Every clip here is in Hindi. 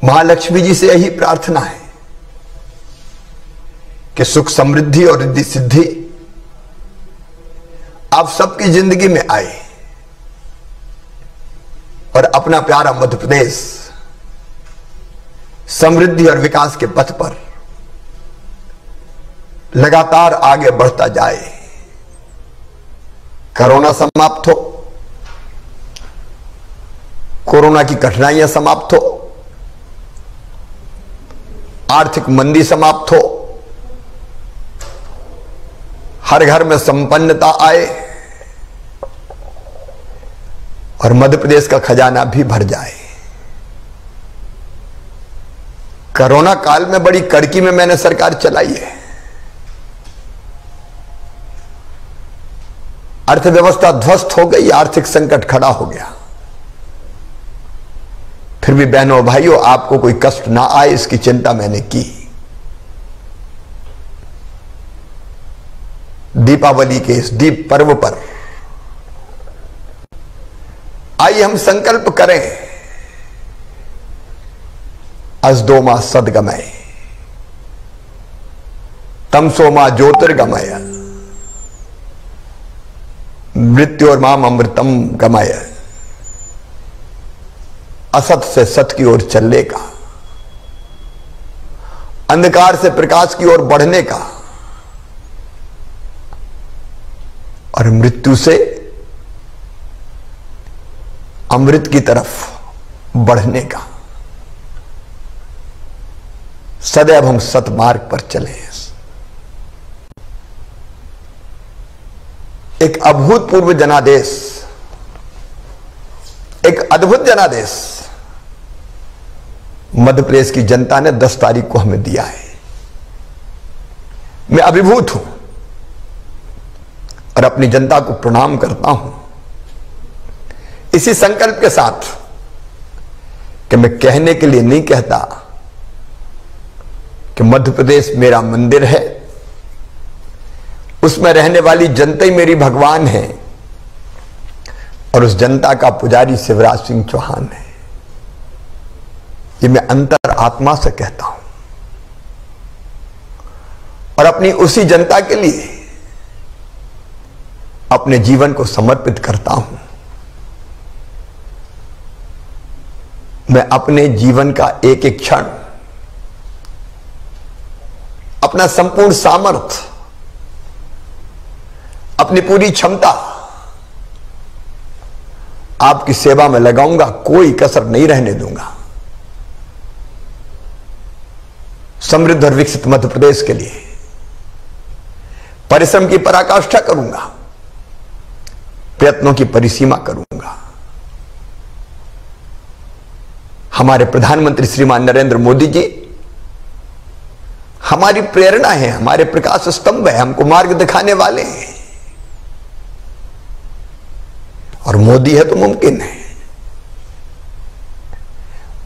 महालक्ष्मी जी से यही प्रार्थना है कि सुख समृद्धि और रिद्धि सिद्धि आप सबकी जिंदगी में आए और अपना प्यारा मध्य प्रदेश समृद्धि और विकास के पथ पर लगातार आगे बढ़ता जाए। कोरोना समाप्त हो, कोरोना की कठिनाइयां समाप्त हो, आर्थिक मंदी समाप्त हो, हर घर में संपन्नता आए और मध्य प्रदेश का खजाना भी भर जाए। कोरोना काल में बड़ी कड़की में मैंने सरकार चलाई है। अर्थव्यवस्था ध्वस्त हो गई, आर्थिक संकट खड़ा हो गया। फिर भी बहनों और भाइयों, आपको कोई कष्ट ना आए इसकी चिंता मैंने की। दीपावली के इस दीप पर्व पर आइए हम संकल्प करें, अजदोमा सद्गमय तमसोमा ज्योतिर्गमय मृत्योर्माम अमृतम गमय। असत से सत की ओर चलने का, अंधकार से प्रकाश की ओर बढ़ने का और मृत्यु से अमृत की तरफ बढ़ने का। सदैव हम सतमार्ग पर चले। एक अभूतपूर्व जनादेश, एक अद्भुत जनादेश मध्य प्रदेश की जनता ने 10 तारीख को हमें दिया है। मैं अभिभूत हूं और अपनी जनता को प्रणाम करता हूं, इसी संकल्प के साथ कि मैं कहने के लिए नहीं कहता कि मध्य प्रदेश मेरा मंदिर है, उसमें रहने वाली जनता ही मेरी भगवान है और उस जनता का पुजारी शिवराज सिंह चौहान है। ये मैं अंतर आत्मा से कहता हूं और अपनी उसी जनता के लिए अपने जीवन को समर्पित करता हूं। मैं अपने जीवन का एक एक क्षण, अपना संपूर्ण सामर्थ्य, अपनी पूरी क्षमता आपकी सेवा में लगाऊंगा, कोई कसर नहीं रहने दूंगा। समृद्ध और विकसित मध्य प्रदेश के लिए परिश्रम की पराकाष्ठा करूंगा, प्रयत्नों की परिसीमा करूंगा। हमारे प्रधानमंत्री श्रीमान नरेंद्र मोदी जी हमारी प्रेरणा है, हमारे प्रकाश स्तंभ है, हमको मार्ग दिखाने वाले हैं और मोदी है तो मुमकिन है।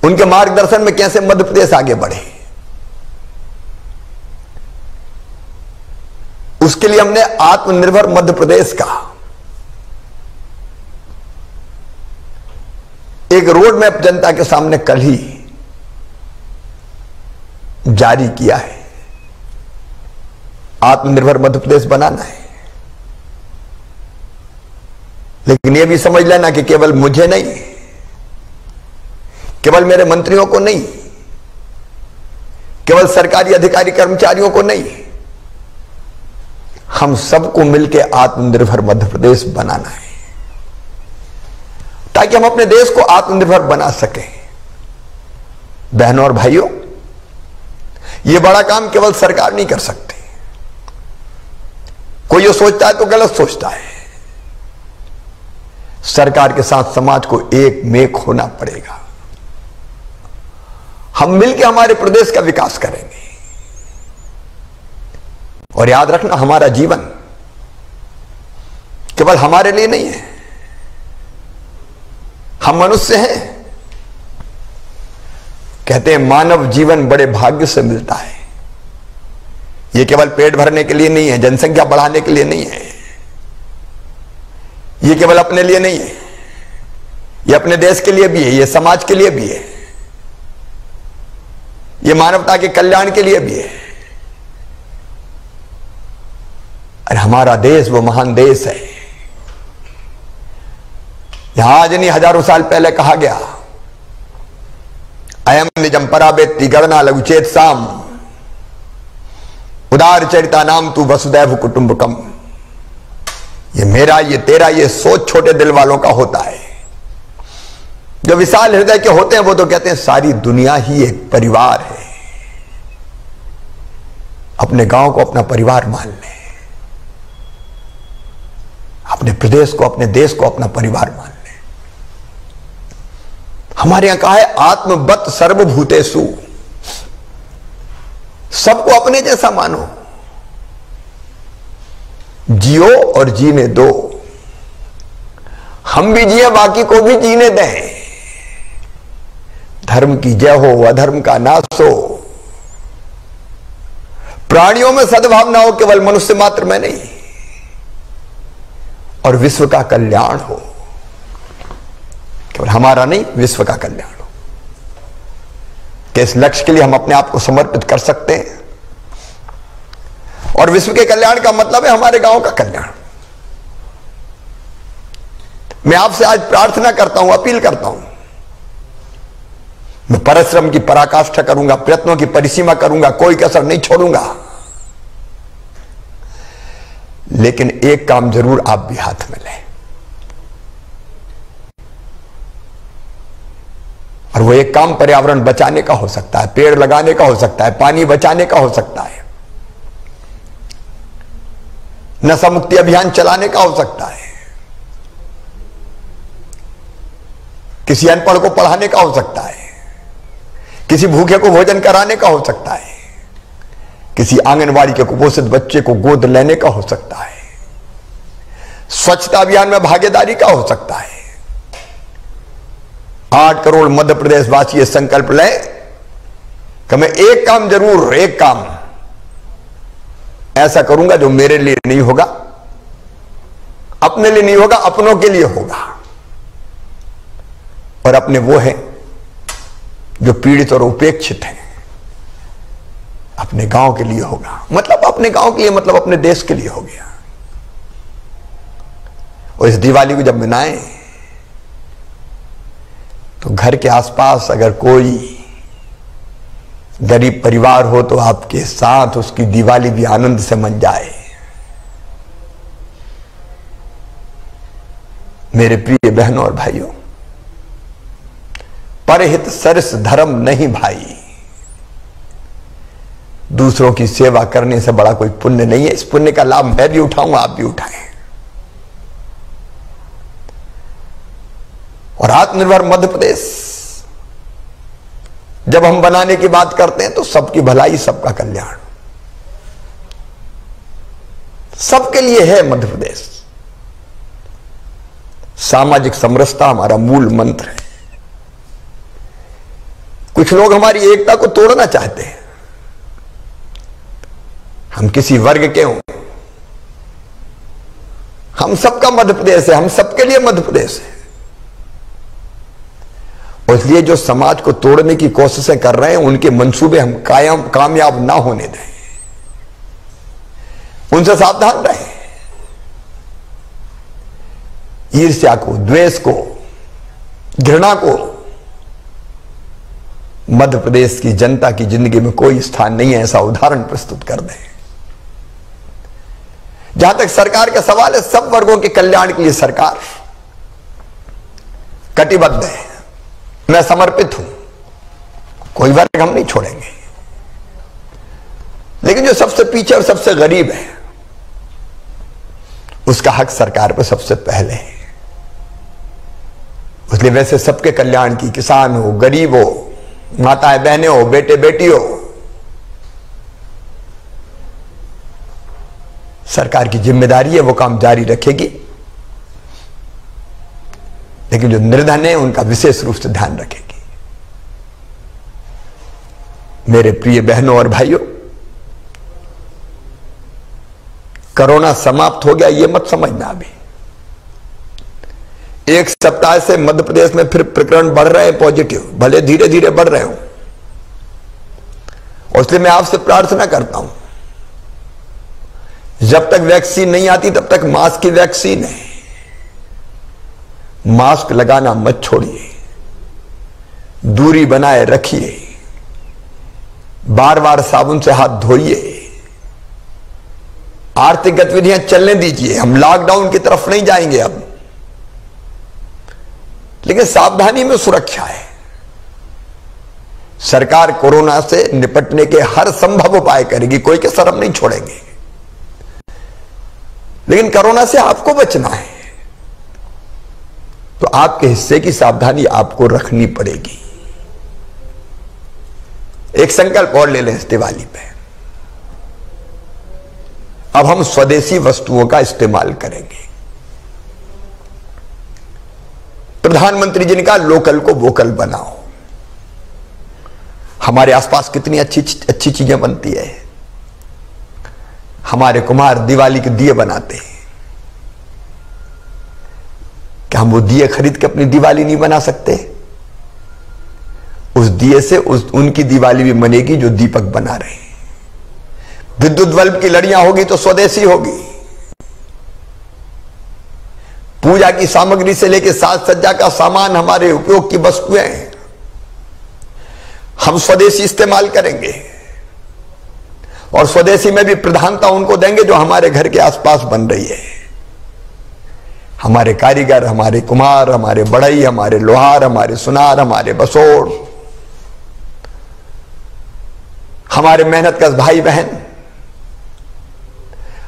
उनके मार्गदर्शन में कैसे मध्य प्रदेश आगे बढ़े, उसके लिए हमने आत्मनिर्भर मध्य प्रदेश का एक रोड मैप जनता के सामने कल ही जारी किया है। आत्मनिर्भर मध्य प्रदेश बनाना है, लेकिन यह भी समझ लेना कि केवल मुझे नहीं, केवल मेरे मंत्रियों को नहीं, केवल सरकारी अधिकारी कर्मचारियों को नहीं, हम सबको मिलकर आत्मनिर्भर मध्य प्रदेश बनाना है ताकि हम अपने देश को आत्मनिर्भर बना सकें। बहनों और भाइयों, यह बड़ा काम केवल सरकार नहीं कर सकती। कोई ये सोचता है तो गलत सोचता है। सरकार के साथ समाज को एक मेक होना पड़ेगा। हम मिलकर हमारे प्रदेश का विकास करेंगे। और याद रखना, हमारा जीवन केवल हमारे लिए नहीं है। हम मनुष्य हैं। कहते हैं मानव जीवन बड़े भाग्य से मिलता है। यह केवल पेट भरने के लिए नहीं है, जनसंख्या बढ़ाने के लिए नहीं है, यह केवल अपने लिए नहीं है, यह अपने देश के लिए भी है, यह समाज के लिए भी है। ये मानवता के कल्याण के लिए भी है। और हमारा देश वो महान देश है। यहां आज नहीं, हजारों साल पहले कहा गया, अयम निजम पराबेत्ति गणना लघुचेत साम उदार चरिता नाम तू वसुदैव कुटुंबकम। ये मेरा, ये तेरा, ये सोच छोटे दिल वालों का होता है। जो विशाल हृदय के होते हैं वो तो कहते हैं सारी दुनिया ही एक परिवार है। अपने गांव को अपना परिवार मान ले, अपने प्रदेश को, अपने देश को अपना परिवार मान ले। हमारे यहां कहा है आत्मवत् सर्वभूतेषु, सबको अपने जैसा मानो, जियो और जीने दो। हम भी जिए, बाकी को भी जीने दें। धर्म की जय हो, अधर्म का नाश हो, प्राणियों में सद्भावना हो, केवल मनुष्य मात्र में नहीं, और विश्व का कल्याण हो। केवल हमारा नहीं, विश्व का कल्याण हो। कि इस लक्ष्य के लिए हम अपने आप को समर्पित कर सकते हैं। और विश्व के कल्याण का मतलब है हमारे गांव का कल्याण। मैं आपसे आज प्रार्थना करता हूं, अपील करता हूं, मैं परिश्रम की पराकाष्ठा करूंगा, प्रयत्नों की परिसीमा करूंगा, कोई कसर नहीं छोड़ूंगा। लेकिन एक काम जरूर आप भी हाथ में लें, और वो एक काम पर्यावरण बचाने का हो सकता है, पेड़ लगाने का हो सकता है, पानी बचाने का हो सकता है, नशा मुक्ति अभियान चलाने का हो सकता है, किसी अनपढ़ को पढ़ाने का हो सकता है, किसी भूखे को भोजन कराने का हो सकता है, किसी आंगनवाड़ी के कुपोषित बच्चे को गोद लेने का हो सकता है, स्वच्छता अभियान में भागीदारी का हो सकता है। 8 करोड़ मध्य प्रदेश वासी संकल्प लें कि मैं एक काम जरूर, एक काम ऐसा करूंगा जो मेरे लिए नहीं होगा, अपने लिए नहीं होगा, अपनों के लिए होगा। और अपने वो हैं जो पीड़ित और उपेक्षित हैं, अपने गांव के लिए होगा। मतलब अपने गांव के लिए मतलब अपने देश के लिए हो गया। और इस दिवाली को जब मनाएं तो घर के आसपास अगर कोई गरीब परिवार हो तो आपके साथ उसकी दिवाली भी आनंद से मन जाए। मेरे प्रिय बहनों और भाइयों, परहित सरस धर्म नहीं भाई। दूसरों की सेवा करने से बड़ा कोई पुण्य नहीं है। इस पुण्य का लाभ मैं भी उठाऊंगा, आप भी उठाएं। और आत्मनिर्भर मध्य प्रदेश जब हम बनाने की बात करते हैं तो सबकी भलाई, सबका कल्याण, सबके लिए है मध्य प्रदेश। सामाजिक समरसता हमारा मूल मंत्र है। कुछ लोग हमारी एकता को तोड़ना चाहते हैं। हम किसी वर्ग के हों, हम सबका मध्य प्रदेश है, हम सबके लिए मध्य प्रदेश है। और इसलिए जो समाज को तोड़ने की कोशिशें कर रहे हैं उनके मंसूबे हम कामयाब ना होने दें, उनसे सावधान रहें। ईर्ष्या को, द्वेष को, घृणा को मध्य प्रदेश की जनता की जिंदगी में कोई स्थान नहीं है, ऐसा उदाहरण प्रस्तुत कर दें। जहां तक सरकार का सवाल है, सब वर्गों के कल्याण के लिए सरकार कटिबद्ध है। मैं समर्पित हूं, कोई वर्ग हम नहीं छोड़ेंगे। लेकिन जो सबसे पीछे और सबसे गरीब है उसका हक सरकार पर सबसे पहले है। इसलिए वैसे सबके कल्याण की, किसान हो, गरीब हो, माताएं बहनें हो, बेटे बेटी हो, सरकार की जिम्मेदारी है, वो काम जारी रखेगी। लेकिन जो निर्धन है उनका विशेष रूप से ध्यान रखेगी। मेरे प्रिय बहनों और भाइयों, कोरोना समाप्त हो गया ये मत समझना। अभी 1 सप्ताह से मध्य प्रदेश में फिर प्रकरण बढ़ रहे हैं पॉजिटिव, भले धीरे धीरे बढ़ रहे हो। और इसलिए मैं आपसे प्रार्थना करता हूं, जब तक वैक्सीन नहीं आती तब तक मास्क की वैक्सीन है। मास्क लगाना मत छोड़िए, दूरी बनाए रखिए, बार बार साबुन से हाथ धोइए, आर्थिक गतिविधियां चलने दीजिए। हम लॉकडाउन की तरफ नहीं जाएंगे अब, लेकिन सावधानी में सुरक्षा है। सरकार कोरोना से निपटने के हर संभव उपाय करेगी, कोई कसर हम नहीं छोड़ेंगे, लेकिन कोरोना से आपको बचना है तो आपके हिस्से की सावधानी आपको रखनी पड़ेगी। एक संकल्प और ले लें इस दिवाली पे, अब हम स्वदेशी वस्तुओं का इस्तेमाल करेंगे। प्रधानमंत्री जी ने कहा लोकल को वोकल बनाओ। हमारे आसपास कितनी अच्छी अच्छी चीजें बनती है। हमारे कुम्हार दिवाली के दिए बनाते हैं, क्या हम वो दिए खरीद के अपनी दिवाली नहीं बना सकते? उस दिए से उनकी दिवाली भी बनेगी जो दीपक बना रहे हैं। विद्युत बल्ब की लड़ियां होगी तो स्वदेशी होगी। पूजा की सामग्री से लेकर साज सज्जा का सामान, हमारे उपयोग की वस्तुएं हम स्वदेशी इस्तेमाल करेंगे और स्वदेशी में भी प्रधानता उनको देंगे जो हमारे घर के आसपास बन रही है। हमारे कारीगर, हमारे कुम्हार, हमारे बढ़ई, हमारे लोहार, हमारे सुनार, हमारे बसोड़, हमारे मेहनतकश भाई बहन,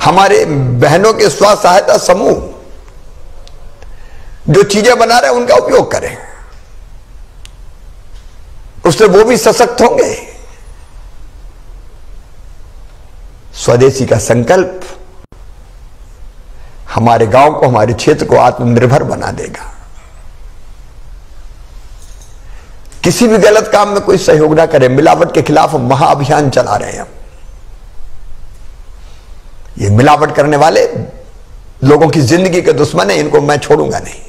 हमारे बहनों के स्व सहायता समूह जो चीजें बना रहे हैं उनका उपयोग करें, उससे वो भी सशक्त होंगे। स्वदेशी का संकल्प हमारे गांव को, हमारे क्षेत्र को आत्मनिर्भर बना देगा। किसी भी गलत काम में कोई सहयोग ना करे। मिलावट के खिलाफ महाअभियान चला रहे हैं हम। ये मिलावट करने वाले लोगों की जिंदगी के दुश्मन है, इनको मैं छोड़ूंगा नहीं।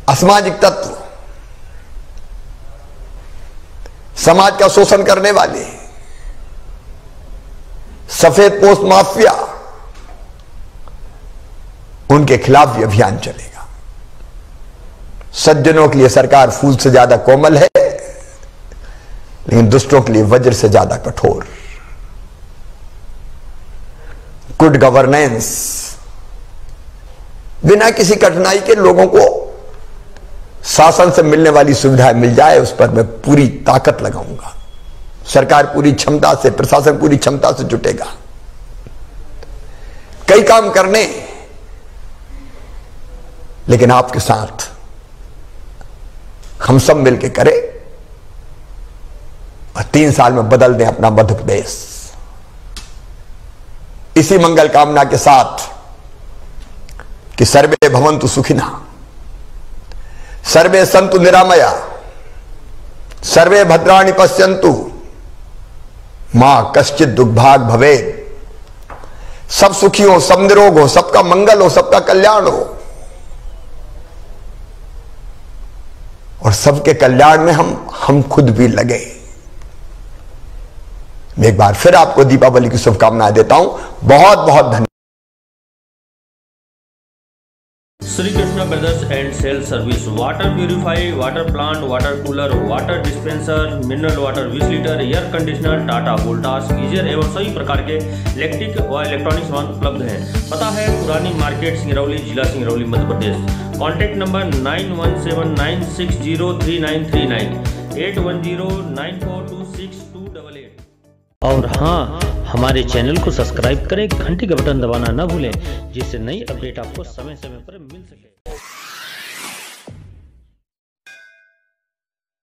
असामाजिक तत्व, समाज का शोषण करने वाले, सफेद पोस्ट माफिया, उनके खिलाफ भी अभियान चलेगा। सज्जनों के लिए सरकार फूल से ज्यादा कोमल है, लेकिन दुष्टों के लिए वज्र से ज्यादा कठोर। गुड गवर्नेंस, बिना किसी कठिनाई के लोगों को शासन से मिलने वाली सुविधाएं मिल जाए, उस पर मैं पूरी ताकत लगाऊंगा। सरकार पूरी क्षमता से, प्रशासन पूरी क्षमता से जुटेगा कई काम करने, लेकिन आपके साथ हम सब मिलकर करें और 3 साल में बदल दें अपना मध्य प्रदेश। इसी मंगल कामना के साथ कि सर्वे भवन्तु सुखिनः, सर्वे सन्तु निरामया, सर्वे भद्राणि पश्यन्तु, मां कश्चित दुर्भाग भवेत्। सब सुखी हो, सब निरोग हो, सबका मंगल हो, सबका कल्याण हो, और सबके कल्याण में हम खुद भी लगे। मैं एक बार फिर आपको दीपावली की शुभकामनाएं देता हूं। बहुत बहुत धन्यवाद। Shri Krishna brothers and sale service, water purify, water plant, water cooler, water dispenser, mineral water 20 litre, air conditioner, Tata Voltas, geyser एवं सभी प्रकार के इलेक्ट्रिक व इलेक्ट्रॉनिक सामान उपलब्ध हैं। पता है पुरानी मार्केट, सिंगरौली, जिला सिंगरौली, मध्य प्रदेश। Contact number 9179603939, 8109426288। और हाँ, हमारे चैनल को सब्सक्राइब करें, घंटी का बटन दबाना न भूलें, जिससे नई अपडेट आपको समय समय पर मिल सके।